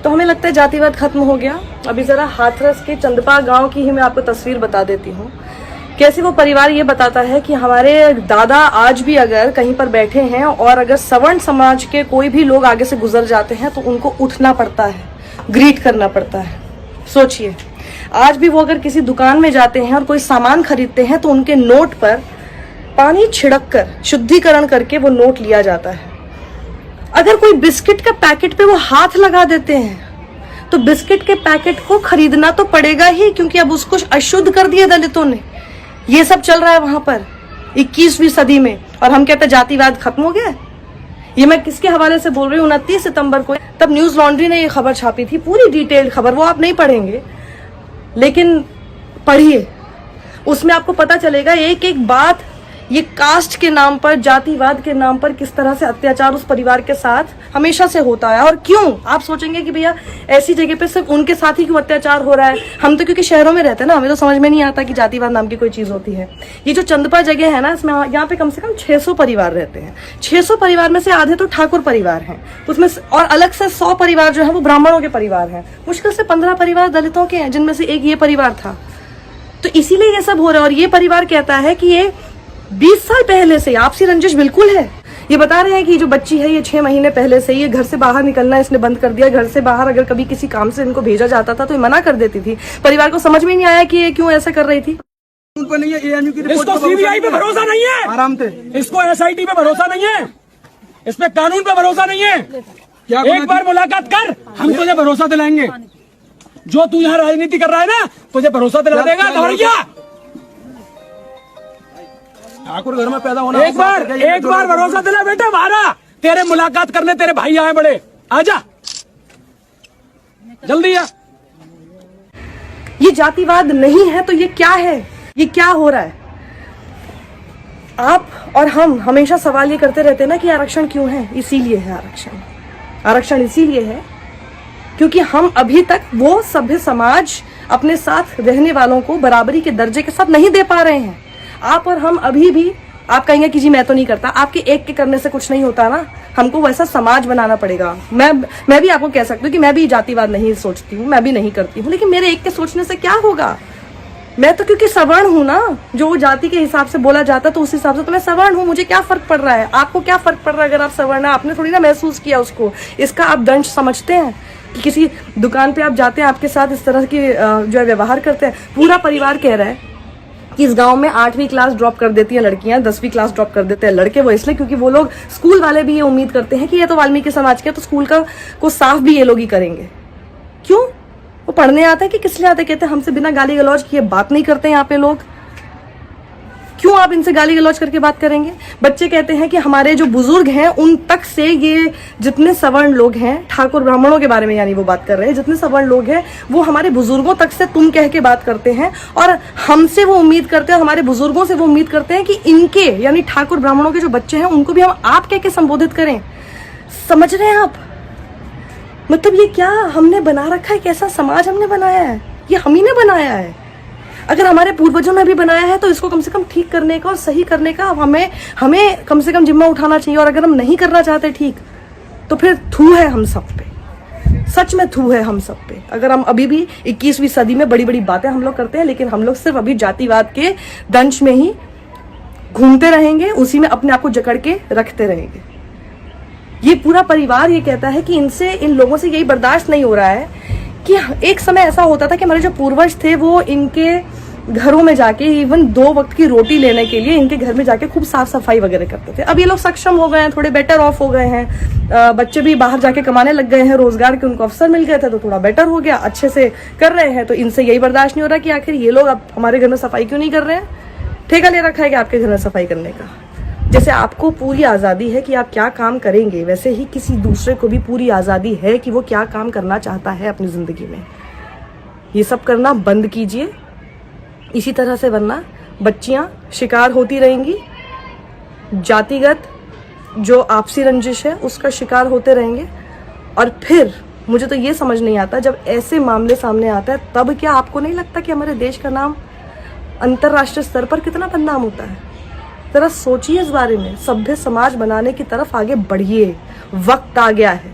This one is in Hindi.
तो हमें लगता है जातिवाद खत्म हो गया। अभी जरा हाथरस के चंदपा गांव की ही मैं आपको तस्वीर बता देती हूँ। कैसे वो परिवार ये बताता है कि हमारे दादा आज भी अगर कहीं पर बैठे हैं और अगर सवर्ण समाज के कोई भी लोग आगे से गुजर जाते हैं तो उनको उठना पड़ता है, ग्रीट करना पड़ता है। सोचिए, आज भी वो अगर किसी दुकान में जाते हैं और कोई सामान खरीदते हैं तो उनके नोट पर पानी छिड़क कर शुद्धिकरण करके वो नोट लिया जाता है। अगर कोई बिस्किट का पैकेट पे वो हाथ लगा देते हैं तो बिस्किट के पैकेट को खरीदना तो पड़ेगा ही, क्योंकि अब उसको अशुद्ध कर दिया दलितों ने। ये सब चल रहा है वहां पर 21वीं सदी में, और हम कहते हैं जातिवाद खत्म हो गया। ये मैं किसके हवाले से बोल रही हूँ? 29 सितंबर को तब न्यूज लॉन्ड्री ने ये खबर छापी थी, पूरी डिटेल्ड खबर। वो आप नहीं पढ़ेंगे लेकिन पढ़िए, उसमें आपको पता चलेगा एक एक बात। ये कास्ट के नाम पर, जातिवाद के नाम पर किस तरह से अत्याचार उस परिवार के साथ हमेशा से होता है। और क्यों? आप सोचेंगे कि भैया ऐसी जगह पे सिर्फ उनके साथ ही क्यों अत्याचार हो रहा है? हम तो क्योंकि शहरों में रहते हैं ना, हमें तो समझ में नहीं आता कि जातिवाद नाम की कोई चीज होती है। ये जो चंदपा जगह है ना, इसमें यहाँ पे कम से कम 600 परिवार रहते हैं। 600 परिवार में से आधे तो ठाकुर परिवार हैं, उसमें और अलग से 100 परिवार जो है वो ब्राह्मणों के परिवार हैं। मुश्किल से 15 परिवार दलितों के हैं, जिनमें से एक ये परिवार था। तो इसीलिए ये सब हो रहा है। और ये परिवार कहता है कि ये 20 साल पहले से आपसी रंजिश बिल्कुल है। ये बता रहे हैं कि जो बच्ची है ये 6 महीने पहले से ये घर से बाहर निकलना इसने बंद कर दिया। घर से बाहर अगर कभी किसी काम से इनको भेजा जाता था तो ये मना कर देती थी। परिवार को समझ में नहीं आया कि ये क्यों ऐसा कर रही थी। इसको सीबीआई पे भरोसा नहीं है, आराम से। इसको एसआईटी पे भरोसा नहीं है, इस पे कानून पे भरोसा नहीं है। एक बार मुलाकात कर, हम तुझे भरोसा दिलाएंगे। जो तू यहाँ राजनीति कर रहा है ना, तुझे भरोसा दिला देगा धवरिया। ठाकुर घर में पैदा होना, एक बार भरोसा दिला बेटा हमारा। तेरे मुलाकात करने तेरे भाई आए बड़े, आजा जल्दी आ। ये जातिवाद नहीं है तो ये क्या है? ये क्या हो रहा है? आप और हम हमेशा सवाल ये करते रहते हैं ना कि आरक्षण क्यों है? इसीलिए है आरक्षण इसीलिए है क्योंकि हम अभी तक वो सभ्य समाज अपने साथ रहने वालों को बराबरी के दर्जे के साथ नहीं दे पा रहे हैं। आप और हम अभी भी, आप कहेंगे कि जी मैं तो नहीं करता, आपके एक के करने से कुछ नहीं होता ना, हमको वैसा समाज बनाना पड़ेगा। मैं भी आपको कह सकती हूँ कि मैं भी जातिवाद नहीं सोचती हूँ, मैं भी नहीं करती हूँ, लेकिन मेरे एक के सोचने से क्या होगा? मैं तो क्योंकि सवर्ण हूँ ना, जो जाति के हिसाब से बोला जाता तो उस हिसाब से तो मैं सवर्ण हूँ। मुझे क्या फर्क पड़ रहा है? आपको क्या फर्क पड़ रहा है अगर आप सवर्ण है? आपने थोड़ी ना महसूस किया उसको। इसका आप दंश समझते हैं कि किसी दुकान पे आप जाते हैं, आपके साथ इस तरह की जो है व्यवहार करते हैं। पूरा परिवार कह रहा है कि इस गांव में 8वीं क्लास ड्रॉप कर देती हैं लड़कियां, 10वीं क्लास ड्रॉप कर देते हैं लड़के। वो इसलिए क्योंकि वो लोग, स्कूल वाले भी ये उम्मीद करते हैं कि ये तो वाल्मीकि समाज के, तो स्कूल को साफ भी ये लोग ही करेंगे। क्यों? वो पढ़ने आते हैं कि किस लिए आते? कहते हैं हमसे बिना गाली गलौज किए बात नहीं करते यहाँ पे लोग। क्यों आप इनसे गाली गलौज करके बात करेंगे? बच्चे कहते हैं कि हमारे जो बुजुर्ग हैं उन तक से ये जितने सवर्ण लोग हैं, ठाकुर ब्राह्मणों के बारे में यानी वो बात कर रहे हैं, जितने सवर्ण लोग हैं वो हमारे बुजुर्गों तक से तुम कह के बात करते हैं। और हमसे वो उम्मीद करते हैं, हमारे बुजुर्गों से वो उम्मीद करते हैं कि इनके यानी ठाकुर ब्राह्मणों के जो बच्चे हैं उनको भी हम आप कह के संबोधित करें। समझ रहे हैं आप? मतलब ये क्या हमने बना रखा है? कैसा समाज हमने बनाया है? ये हम ही ने बनाया है। अगर हमारे पूर्वजों ने भी बनाया है तो इसको कम से कम ठीक करने का और सही करने का हमें कम से कम जिम्मा उठाना चाहिए। और अगर हम नहीं करना चाहते ठीक, तो फिर थू है हम सब पे, सच में थू है हम सब पे। अगर हम अभी भी 21वीं सदी में बड़ी बड़ी बातें हम लोग करते हैं, लेकिन हम लोग सिर्फ अभी जातिवाद के दंश में ही घूमते रहेंगे, उसी में अपने आप को जकड़ के रखते रहेंगे। ये पूरा परिवार ये कहता है कि इन लोगों से यही बर्दाश्त नहीं हो रहा है कि एक समय ऐसा होता था कि हमारे जो पूर्वज थे वो इनके घरों में जाके इवन 2 वक्त की रोटी लेने के लिए इनके घर में जाके खूब साफ सफाई वगैरह करते थे। अब ये लोग सक्षम हो गए हैं, थोड़े बेटर ऑफ हो गए हैं, बच्चे भी बाहर जाके कमाने लग गए हैं, रोजगार के उनको अवसर मिल गए थे तो थोड़ा बेटर हो गया, अच्छे से कर रहे हैं। तो इनसे यही बर्दाश्त नहीं हो रहा कि आखिर ये लोग अब हमारे घर में सफाई क्यों नहीं कर रहे हैं? ठेका ले रखा है कि आपके घर में सफाई करने का। जैसे आपको पूरी आज़ादी है कि आप क्या काम करेंगे, वैसे ही किसी दूसरे को भी पूरी आज़ादी है कि वो क्या काम करना चाहता है अपनी ज़िंदगी में। ये सब करना बंद कीजिए। इसी तरह से वरना बच्चियां शिकार होती रहेंगी, जातिगत जो आपसी रंजिश है उसका शिकार होते रहेंगे। और फिर मुझे तो ये समझ नहीं आता, जब ऐसे मामले सामने आता है तब क्या आपको नहीं लगता कि हमारे देश का नाम अंतर्राष्ट्रीय स्तर पर कितना बदनाम होता है? जरा सोचिए इस बारे में। सभ्य समाज बनाने की तरफ आगे बढ़िए, वक्त आ गया है।